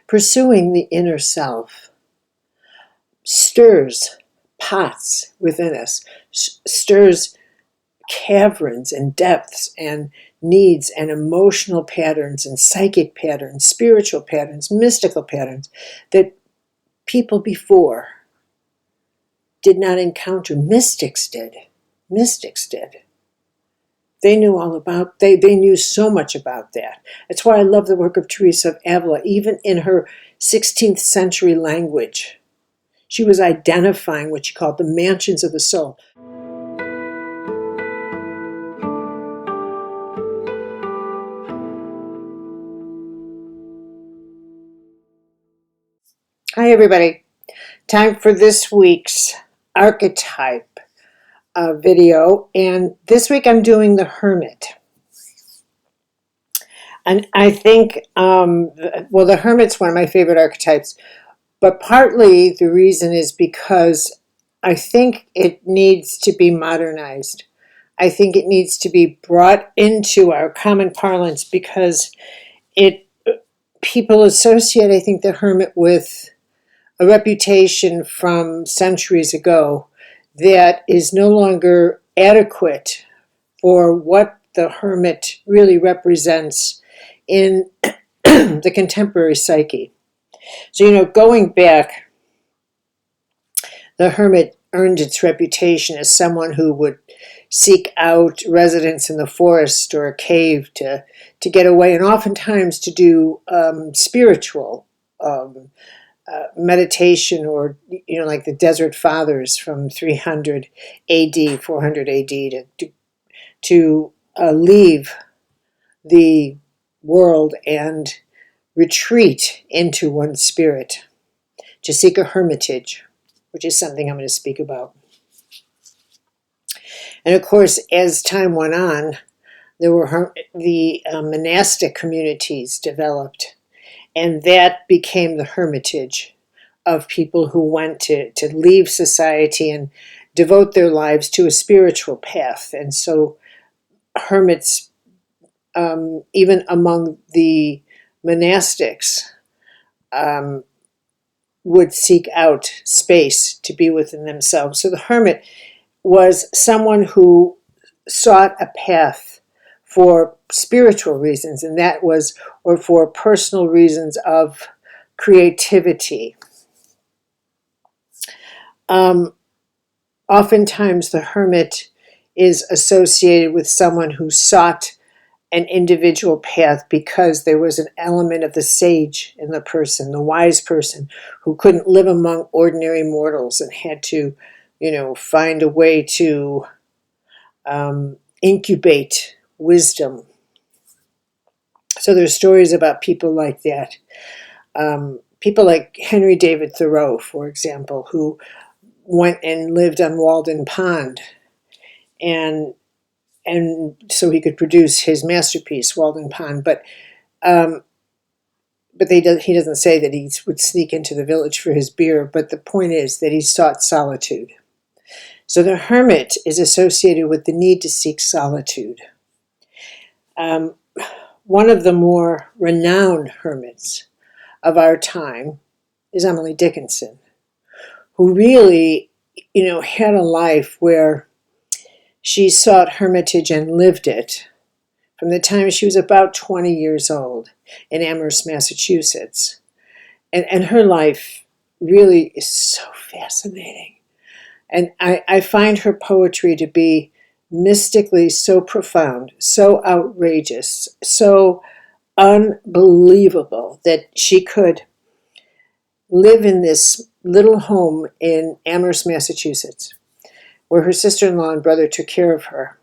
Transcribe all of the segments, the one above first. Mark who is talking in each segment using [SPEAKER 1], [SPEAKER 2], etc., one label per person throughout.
[SPEAKER 1] pursuing the inner self, stirs pots within us, stirs caverns and depths and needs and emotional patterns and psychic patterns, spiritual patterns, mystical patterns that people before did not encounter. Mystics did. Mystics did. They knew all about, they knew so much about that. That's why I love the work of Teresa of Avila, even in her 16th century language. She was identifying what she called the mansions of the soul. Hi everybody. Time for this week's archetype video, and this week I'm doing the Hermit. And I think, well, the Hermit's one of my favorite archetypes, but partly the reason is because I think it needs to be modernized. I think it needs to be brought into our common parlance because people associate, I think, the Hermit with a reputation from centuries ago that is no longer adequate for what the Hermit really represents in the contemporary psyche. So, going back, the Hermit earned its reputation as someone who would seek out residence in the forest or a cave to get away, and oftentimes to do spiritual meditation, or like the Desert Fathers from 300 AD, 400 AD, to leave the world and retreat into one's spirit, to seek a hermitage, which is something I'm going to speak about. And of course, as time went on, there were the monastic communities developed, and that became the hermitage of people who went to leave society and devote their lives to a spiritual path. And so hermits, even among the monastics, would seek out space to be within themselves. So the hermit was someone who sought a path for spiritual reasons, and that was, or for personal reasons of creativity. Oftentimes the hermit is associated with someone who sought an individual path because there was an element of the sage in the person, the wise person, who couldn't live among ordinary mortals and had to, find a way to incubate wisdom. So there's stories about people like that. People like Henry David Thoreau, for example, who went and lived on Walden Pond, and so he could produce his masterpiece, Walden Pond. But he doesn't say that he would sneak into the village for his beer. But the point is that he sought solitude. So the hermit is associated with the need to seek solitude. One of the more renowned hermits of our time is Emily Dickinson, who really, had a life where she sought hermitage and lived it from the time she was about 20 years old in Amherst, Massachusetts. And her life really is so fascinating. And I find her poetry to be mystically so profound, so outrageous, so unbelievable that she could live in this little home in Amherst, Massachusetts, where her sister-in-law and brother took care of her.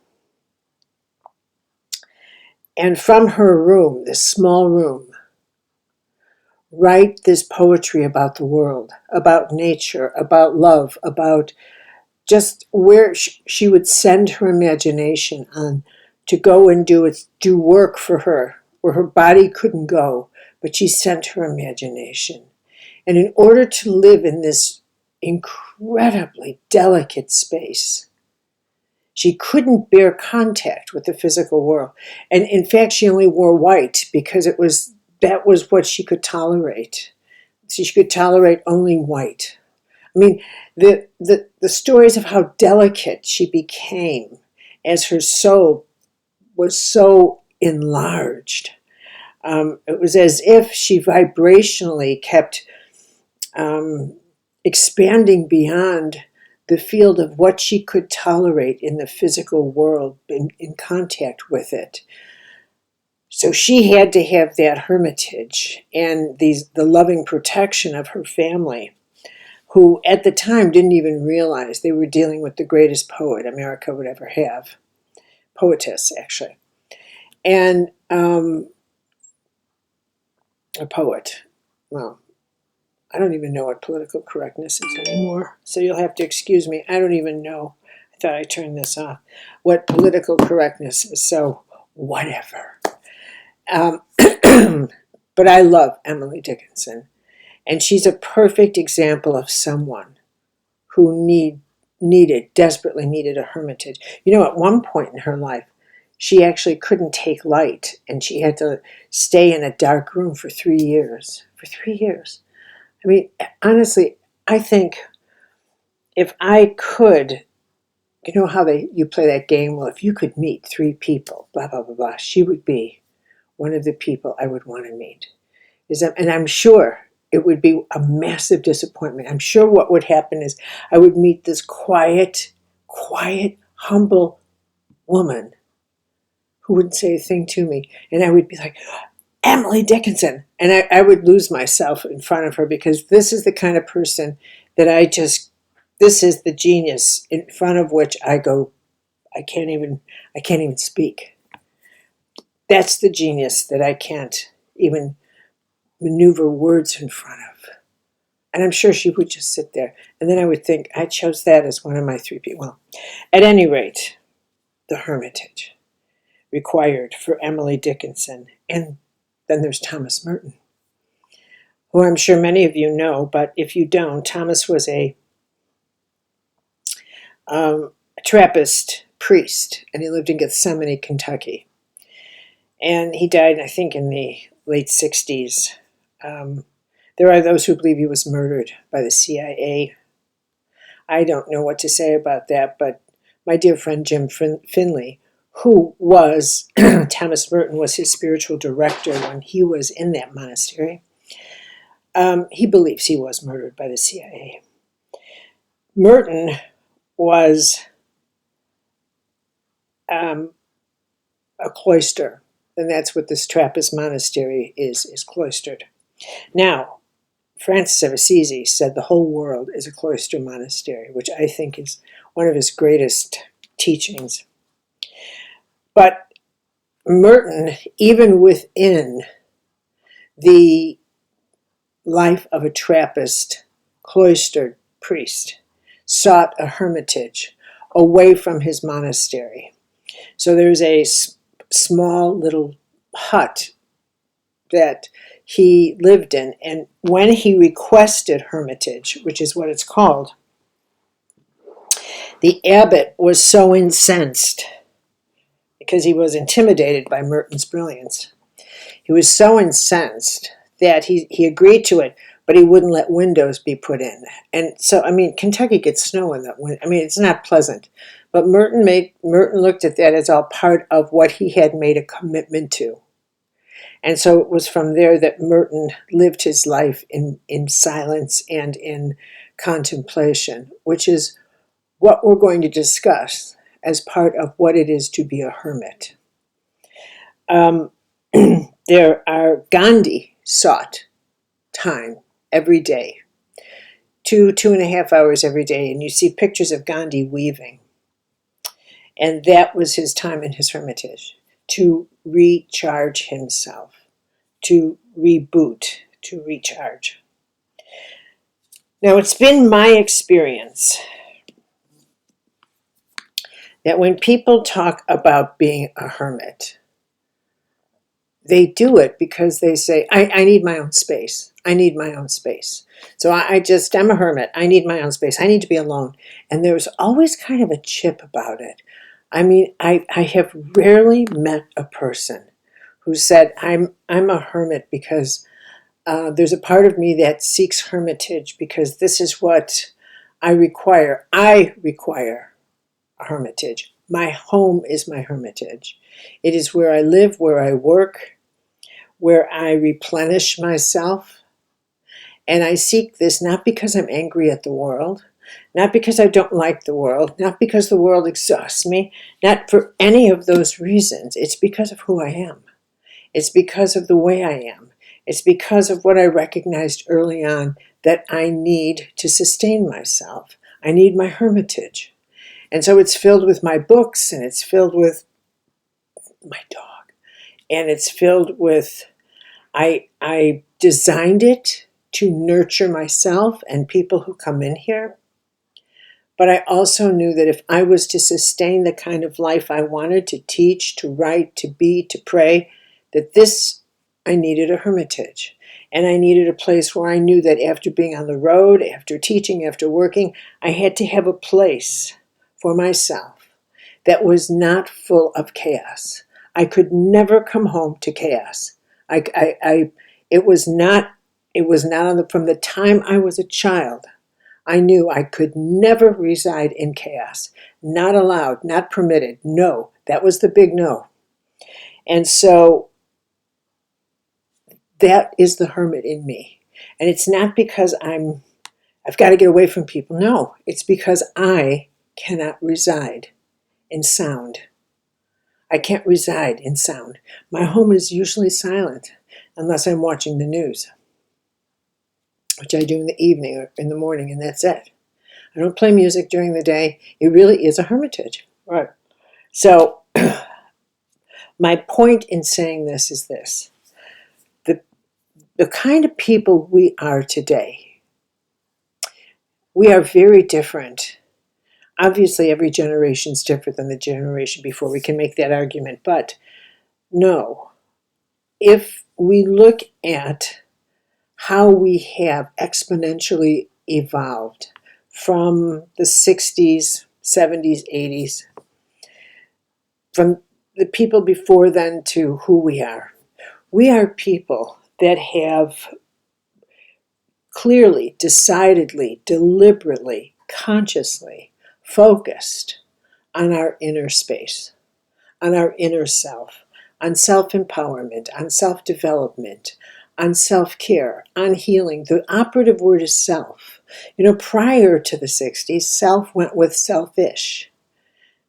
[SPEAKER 1] And from her room, this small room, write this poetry about the world, about nature, about love, about just where she would send her imagination on to go and do work for her, where her body couldn't go, but she sent her imagination. And in order to live in this incredibly delicate space, she couldn't bear contact with the physical world. And in fact, she only wore white because it was that was what she could tolerate. She could tolerate only white. I mean, the stories of how delicate she became as her soul was so enlarged. It was as if she vibrationally kept expanding beyond the field of what she could tolerate in the physical world, in contact with it. So she had to have that hermitage and the loving protection of her family, who at the time didn't even realize they were dealing with the greatest poet America would ever have. Poetess, actually. And a poet. Well, I don't even know what political correctness is anymore, so you'll have to excuse me. I don't even know. I thought I turned this off. What political correctness is, so whatever. But I love Emily Dickinson, and she's a perfect example of someone who desperately needed a hermitage. You know, at one point in her life, she actually couldn't take light, and she had to stay in a dark room for 3 years. For 3 years. I mean, honestly, I think if I could, you know how you play that game, well, if you could meet 3 people, blah, blah, blah, blah, she would be one of the people I would want to meet. And I'm sure it would be a massive disappointment. I'm sure what would happen is I would meet this quiet, humble woman who wouldn't say a thing to me. And I would be like, Emily Dickinson. And I would lose myself in front of her, because this is the kind of person that this is the genius in front of which I go, I can't even speak. That's the genius that I can't even maneuver words in front of. And I'm sure she would just sit there. And then I would think, I chose that as one of my 3 people. Well, at any rate, the hermitage required for Emily Dickinson. And then there's Thomas Merton, who I'm sure many of you know, but if you don't, Thomas was a Trappist priest, and he lived in Gethsemane, Kentucky. And he died, I think, in the late 60s. There are those who believe he was murdered by the CIA. I don't know what to say about that, but my dear friend Jim Finley, who was, Thomas Merton was his spiritual director when he was in that monastery, he believes he was murdered by the CIA. Merton was a cloister, and that's what this Trappist monastery is cloistered. Now, Francis of Assisi said the whole world is a cloister monastery, which I think is one of his greatest teachings. But Merton, even within the life of a Trappist cloistered priest, sought a hermitage away from his monastery. So there's a small little hut that he lived in, and when he requested hermitage, which is what it's called, the abbot was so incensed, because he was intimidated by Merton's brilliance. He was so incensed that he agreed to it, but he wouldn't let windows be put in. And so, I mean, Kentucky gets snow in that winter. I mean, it's not pleasant. But Merton looked at that as all part of what he had made a commitment to. And so it was from there that Merton lived his life in silence and in contemplation, which is what we're going to discuss as part of what it is to be a hermit. Gandhi sought time every day, 2.5 hours every day, and you see pictures of Gandhi weaving. And that was his time in his hermitage, to recharge himself, to reboot, to recharge. Now, it's been my experience that when people talk about being a hermit, they do it because they say, I need my own space. I need my own space. So I'm a hermit. I need my own space. I need to be alone. And there's always kind of a chip about it. I mean, I have rarely met a person who said, I'm a hermit because there's a part of me that seeks hermitage because this is what I require. I require a hermitage. My home is my hermitage. It is where I live, where I work, where I replenish myself. And I seek this not because I'm angry at the world, not because I don't like the world, not because the world exhausts me, not for any of those reasons. It's because of who I am. It's because of the way I am. It's because of what I recognized early on that I need to sustain myself. I need my hermitage. And so it's filled with my books, and it's filled with my dog. And it's filled with, I designed it to nurture myself and people who come in here. But I also knew that if I was to sustain the kind of life I wanted to teach, to write, to be, to pray, that I needed a hermitage. And I needed a place where I knew that after being on the road, after teaching, after working, I had to have a place for myself that was not full of chaos. I could never come home to chaos. It was not from the time I was a child. I knew I could never reside in chaos. Not allowed, not permitted. No, that was the big no. And so that is the hermit in me. And it's not because I've got to get away from people. No, it's because I cannot reside in sound. I can't reside in sound. My home is usually silent unless I'm watching the news, which I do in the evening or in the morning, and that's it. I don't play music during the day. It really is a hermitage. Right. So my point in saying this is this. The kind of people we are today, we are very different. Obviously, every generation is different than the generation before. We can make that argument. But no, if we look at how we have exponentially evolved from the 60s, 70s, 80s, from the people before then to who we are. We are people that have clearly, decidedly, deliberately, consciously focused on our inner space, on our inner self, on self-empowerment, on self-development, on self-care, on healing. The operative word is self. Prior to the 60s, self went with selfish.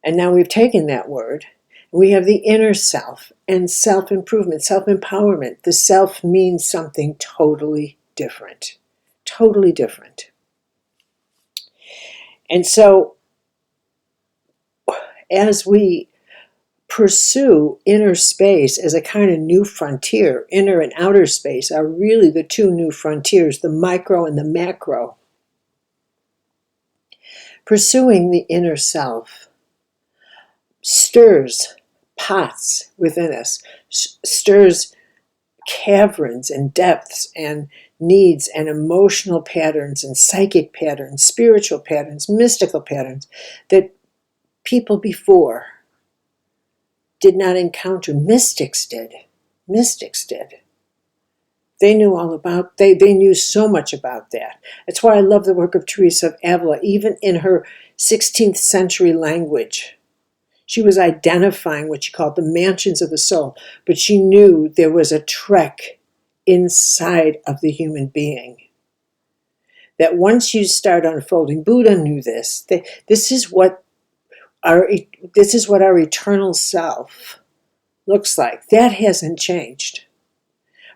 [SPEAKER 1] And now we've taken that word. We have the inner self and self-improvement, self-empowerment. The self means something totally different. Totally different. And so as we pursue inner space as a kind of new frontier, inner and outer space are really the two new frontiers, the micro and the macro. Pursuing the inner self stirs pots within us, stirs caverns and depths and needs and emotional patterns and psychic patterns, spiritual patterns, mystical patterns that people before did not encounter. Mystics did. Mystics did. They knew all about, they knew so much about that. That's why I love the work of Teresa of Avila, even in her 16th century language. She was identifying what she called the mansions of the soul, but she knew there was a trek inside of the human being. That once you start unfolding, Buddha knew this. This is what our eternal self looks like. That hasn't changed.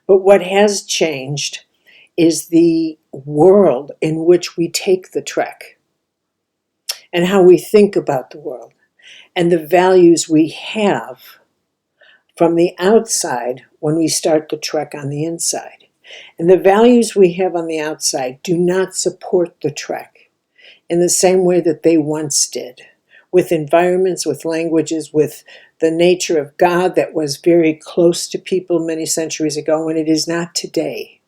[SPEAKER 1] But what has changed is the world in which we take the trek and how we think about the world and the values we have from the outside when we start the trek on the inside. And the values we have on the outside do not support the trek in the same way that they once did, with environments, with languages, with the nature of God that was very close to people many centuries ago, and it is not today.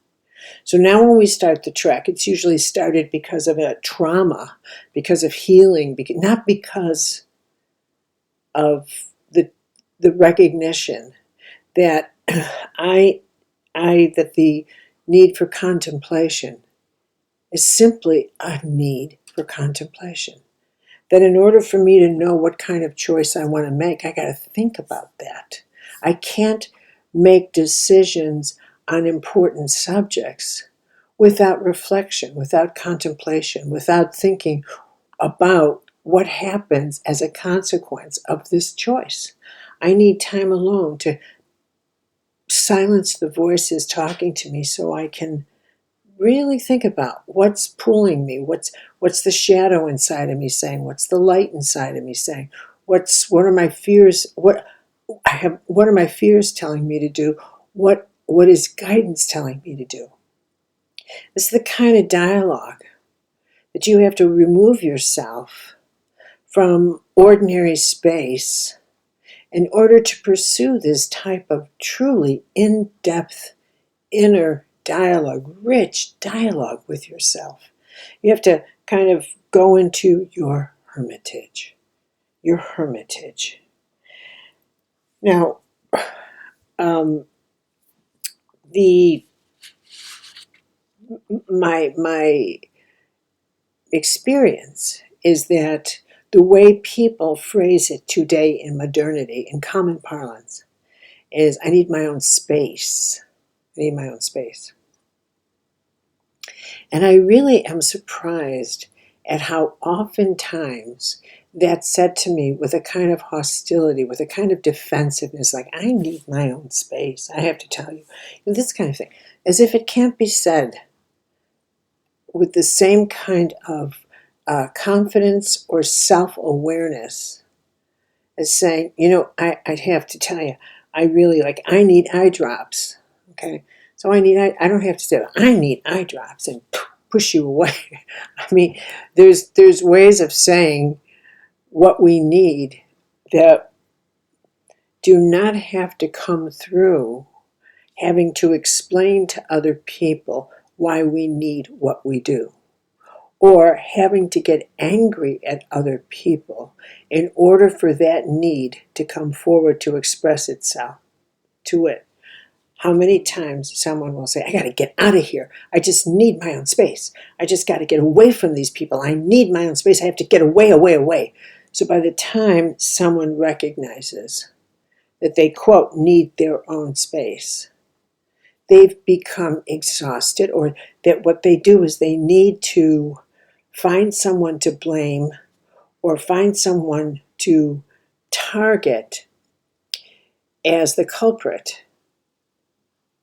[SPEAKER 1] So now when we start the trek, it's usually started because of a trauma, because of healing, not because of the recognition that that the need for contemplation is simply a need for contemplation. That in order for me to know what kind of choice I want to make, I got to think about that. I can't make decisions on important subjects without reflection, without contemplation, without thinking about what happens as a consequence of this choice. I need time alone to silence the voices talking to me so I can really think about what's pulling me, what's the shadow inside of me saying, what's the light inside of me saying, what are my fears, what are my fears telling me to do, what is guidance telling me to do. This is the kind of dialogue that you have to remove yourself from ordinary space in order to pursue this type of truly in-depth inner dialogue, rich dialogue with yourself. You have to kind of go into your hermitage. Your hermitage. Now, my experience is that the way people phrase it today in modernity, in common parlance, is I need my own space. I need my own space. And I really am surprised at how oftentimes that's said to me with a kind of hostility, with a kind of defensiveness, like, I need my own space, I have to tell you. This kind of thing. As if it can't be said with the same kind of confidence or self-awareness as saying, I'd have to tell you, I need eye drops, okay? So I don't have to say, I need eye drops and push you away. I mean, there's ways of saying what we need that do not have to come through having to explain to other people why we need what we do, or having to get angry at other people in order for that need to come forward to express itself to it. How many times someone will say, I got to get out of here. I just need my own space. I just got to get away from these people. I need my own space. I have to get away, away, away. So by the time someone recognizes that they, quote, need their own space, they've become exhausted, or that what they do is they need to find someone to blame or find someone to target as the culprit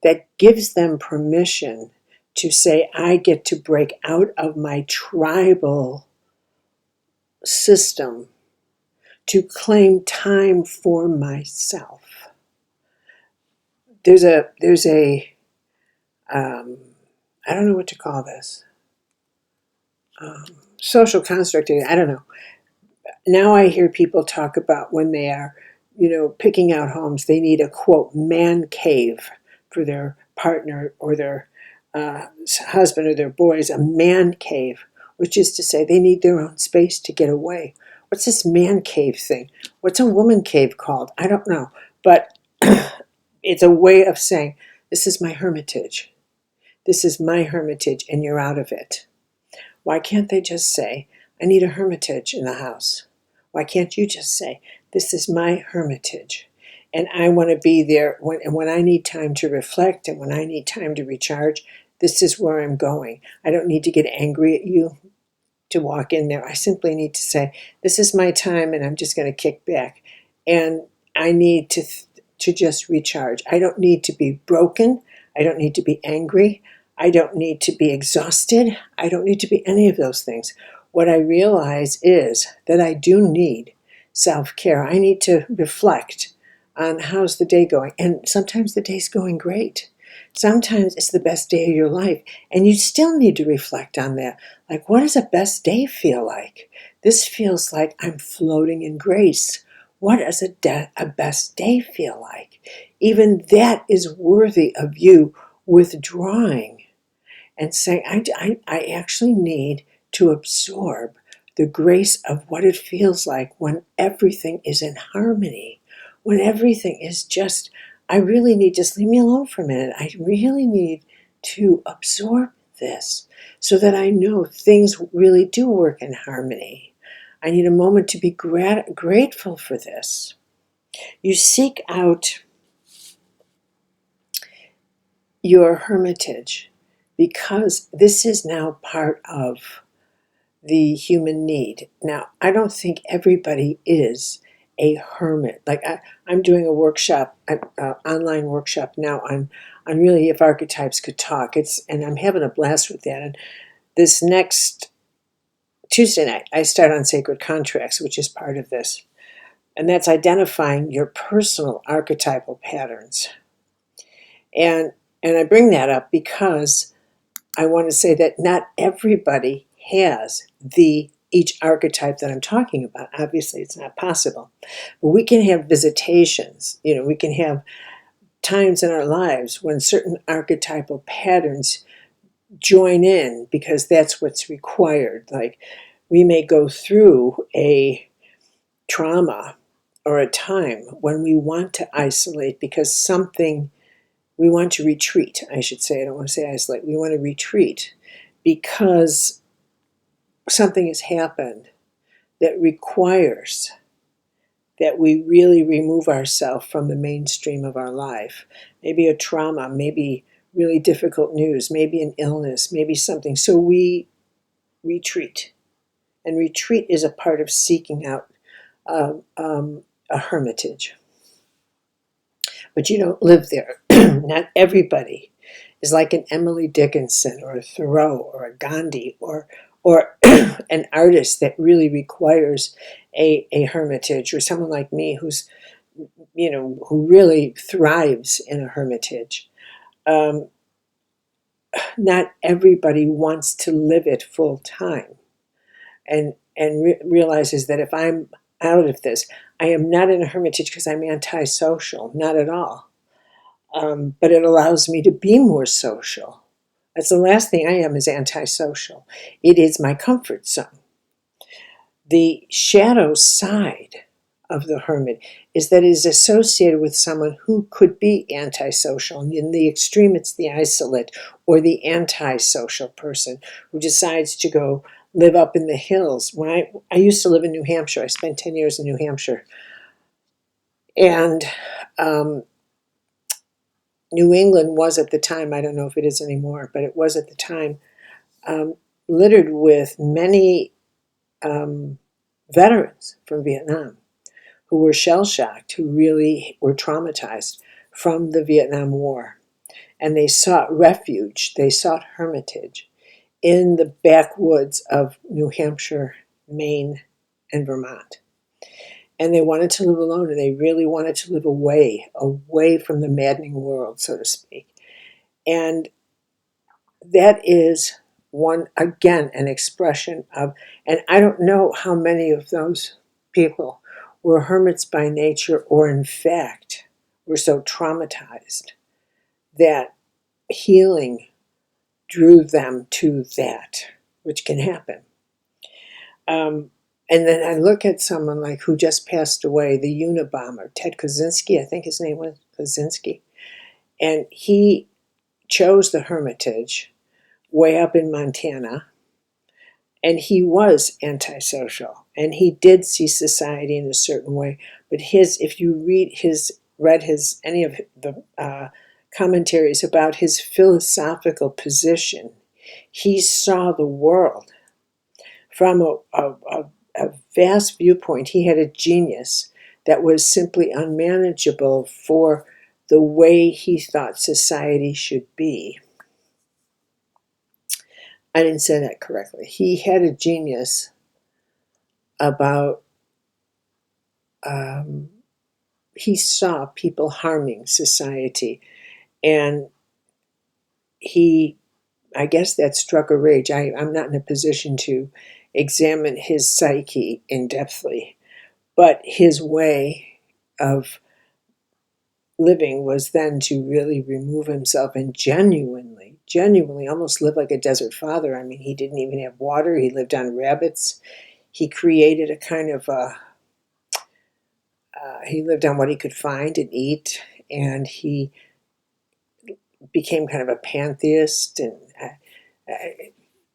[SPEAKER 1] that gives them permission to say, I get to break out of my tribal system to claim time for myself. There's a I don't know what to call this, social construct, I don't know. Now I hear people talk about when they are, picking out homes, they need a, quote, man cave for their partner or their husband or their boys, a man cave, which is to say they need their own space to get away. What's this man cave thing? What's a woman cave called? I don't know. But it's a way of saying, this is my hermitage. This is my hermitage, and you're out of it. Why can't they just say, I need a hermitage in the house? Why can't you just say, this is my hermitage, and I want to be there when I need time to reflect and when I need time to recharge? This is where I'm going. I don't need to get angry at you to walk in there. I simply need to say, this is my time, and I'm just going to kick back. And I need to just recharge. I don't need to be broken. I don't need to be angry. I don't need to be exhausted. I don't need to be any of those things. What I realize is that I do need self-care. I need to reflect on how's the day going. And sometimes the day's going great. Sometimes it's the best day of your life. And you still need to reflect on that. Like, what does a best day feel like? This feels like I'm floating in grace. What does a best day feel like? Even that is worthy of you withdrawing and saying, I actually need to absorb the grace of what it feels like when everything is in harmony, when everything is just I really need, just leave me alone for a minute. I really need to absorb this so that I know things really do work in harmony. I need a moment to be grateful for this. You seek out your hermitage because this is now part of the human need. Now, I don't think everybody is a hermit. Like I'm doing a workshop, an online workshop now on really if archetypes could talk. And I'm having a blast with that. And this next Tuesday night, I start on sacred contracts, which is part of this. And that's identifying your personal archetypal patterns. And I bring that up because I want to say that not everybody has each archetype that I'm talking about. Obviously, it's not possible. But we can have visitations. We can have times in our lives when certain archetypal patterns join in because that's what's required. Like we may go through a trauma or a time when we want to isolate because we want to retreat, I should say. I don't want to say isolate. We want to retreat because something has happened that requires that we really remove ourselves from the mainstream of our life. Maybe a trauma, maybe really difficult news, maybe an illness, maybe something. So we retreat. And retreat is a part of seeking out a hermitage. But you don't live there. Not everybody is like an Emily Dickinson or a Thoreau or a Gandhi or an artist that really requires a hermitage, or someone like me who really thrives in a hermitage. Not everybody wants to live it full time and realizes that if I'm out of this, I am not in a hermitage because I'm antisocial, not at all. But it allows me to be more social. That's the last thing I am, is antisocial. It is my comfort zone. The shadow side of the hermit is that it is associated with someone who could be antisocial. And in the extreme, it's the isolate or the antisocial person who decides to go live up in the hills. When I used to live in New Hampshire, I spent 10 years in New Hampshire. And New England was at the time, I don't know if it is anymore, but it was at the time, littered with many veterans from Vietnam who were shell-shocked, who really were traumatized from the Vietnam War. And they sought refuge, they sought hermitage in the backwoods of New Hampshire, Maine, and Vermont. And they wanted to live alone, and they really wanted to live away from the maddening world, so to speak. And that is an expression of, and I don't know how many of those people were hermits by nature, or in fact were so traumatized that healing drew them to that, which can happen. And then I look at someone like who just passed away, the Unabomber, Ted Kaczynski, I think his name was Kaczynski. And he chose the hermitage way up in Montana. And he was antisocial. And he did see society in a certain way. But if you read any of the commentaries about his philosophical position, he saw the world from a vast viewpoint. He had a genius that was simply unmanageable for the way he thought society should be. I didn't say that correctly. He had a genius about, he saw people harming society, and I guess that struck a rage. I'm not in a position to examine his psyche in-depthly, but his way of living was then to really remove himself and genuinely almost live like a desert father. I mean, he didn't even have water. He lived on rabbits. He created a kind of he lived on what he could find and eat, and he became kind of a pantheist, and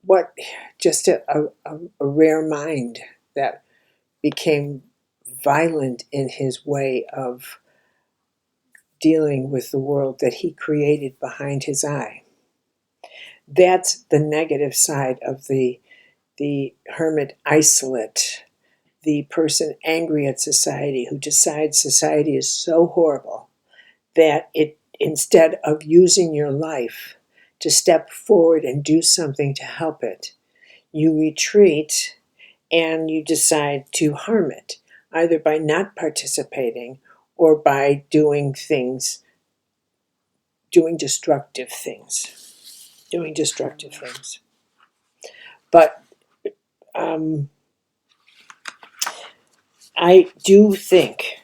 [SPEAKER 1] what just a rare mind that became violent in his way of dealing with the world that he created behind his eye. That's the negative side of the hermit isolate, the person angry at society who decides society is so horrible that it, instead of using your life to step forward and do something to help it, you retreat and you decide to harm it, either by not participating or by doing destructive things. But I do think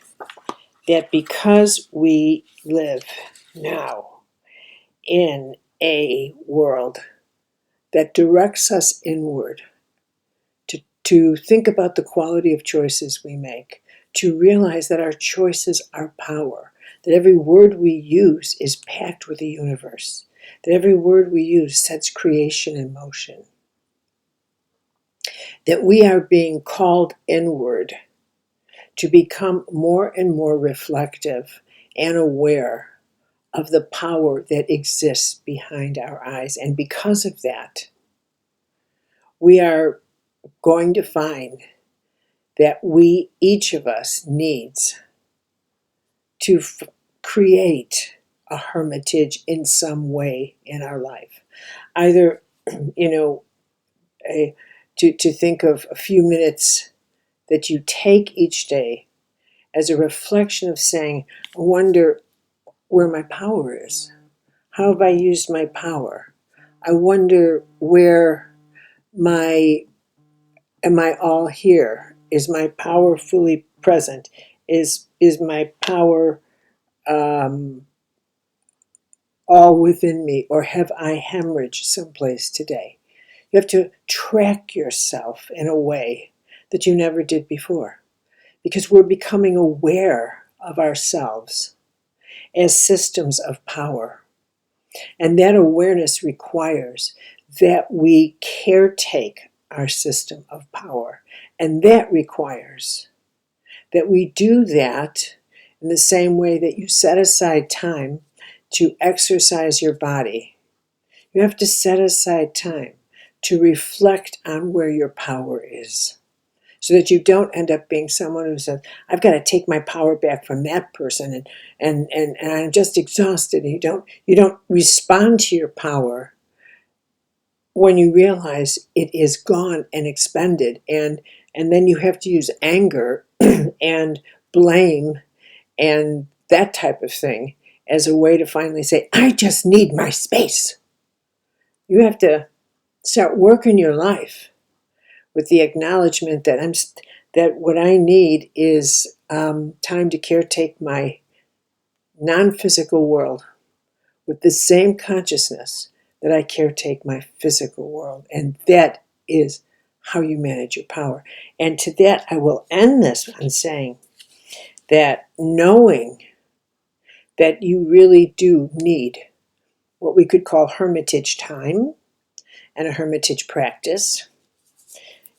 [SPEAKER 1] that because we live now in a world that directs us inward, to think about the quality of choices we make, to realize that our choices are power, that every word we use is packed with the universe, that every word we use sets creation in motion, that we are being called inward to become more and more reflective and aware of the power that exists behind our eyes. And because of that, we are going to find that each of us needs to create a hermitage in some way in our life. Either, to think of a few minutes that you take each day as a reflection of saying, I wonder where my power is. How have I used my power? I wonder am I all here? Is my power fully present? Is my power all within me, or have I hemorrhaged someplace today? You have to track yourself in a way that you never did before, because we're becoming aware of ourselves as systems of power. And that awareness requires that we caretake our system of power. And that requires that we do that in the same way that you set aside time to exercise your body. You have to set aside time to reflect on where your power is, so that you don't end up being someone who says, I've got to take my power back from that person, and I'm just exhausted. And you don't respond to your power when you realize it is gone and expended, and then you have to use anger and blame and that type of thing as a way to finally say, I just need my space. You have to start working your life with the acknowledgement that what I need is time to caretake my non-physical world with the same consciousness that I caretake my physical world. And that is how you manage your power. And to that, I will end this on saying that knowing that you really do need what we could call hermitage time and a hermitage practice,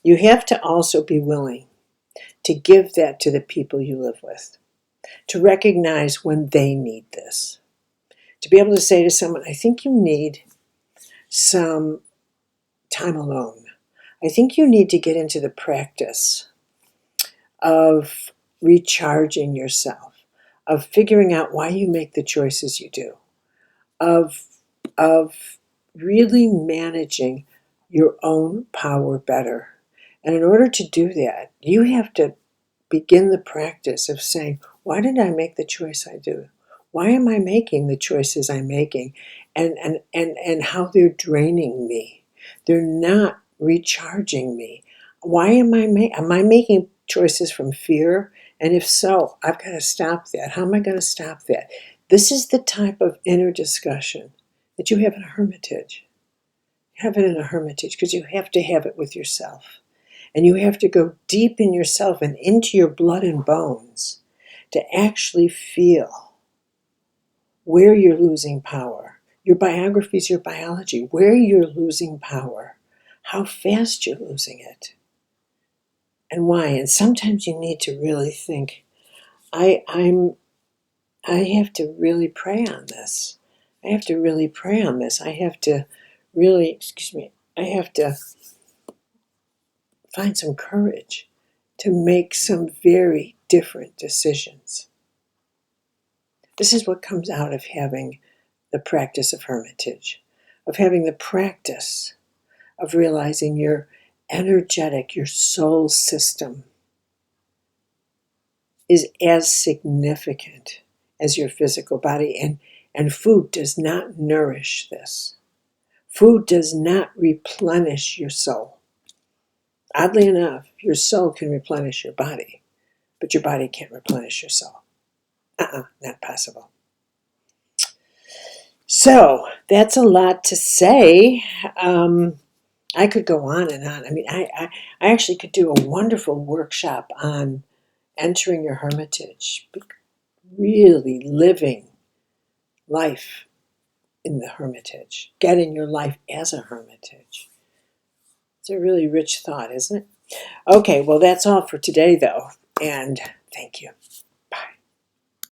[SPEAKER 1] you have to also be willing to give that to the people you live with, to recognize when they need this, to be able to say to someone, I think you need some time alone. I think you need to get into the practice of recharging yourself, of figuring out why you make the choices you do, of really managing your own power better. And in order to do that, you have to begin the practice of saying, why did I make the choice I do? Why am I making the choices I'm making? And how they're draining me. They're not recharging me. Why am I making choices from fear? And if so, I've got to stop that. How am I going to stop that? This is the type of inner discussion that you have in a hermitage. You have it in a hermitage because you have to have it with yourself. And you have to go deep in yourself and into your blood and bones to actually feel where you're losing power. Your biography is your biology, where you're losing power, how fast you're losing it, and why. And sometimes you need to really think, I have to really pray on this. I have to really pray on this. I have to really, I have to find some courage to make some very different decisions. This is what comes out of having the practice of hermitage, of having the practice of realizing your energetic, your soul system is as significant as your physical body, and food does not nourish this. Food does not replenish your soul. Oddly enough, your soul can replenish your body, but your body can't replenish your soul. Not possible. So that's a lot to say. I could go on and on. I mean, I actually could do a wonderful workshop on entering your hermitage, really living life in the hermitage, getting your life as a hermitage. It's a really rich thought, isn't it? Okay, well, that's all for today, though, and thank you.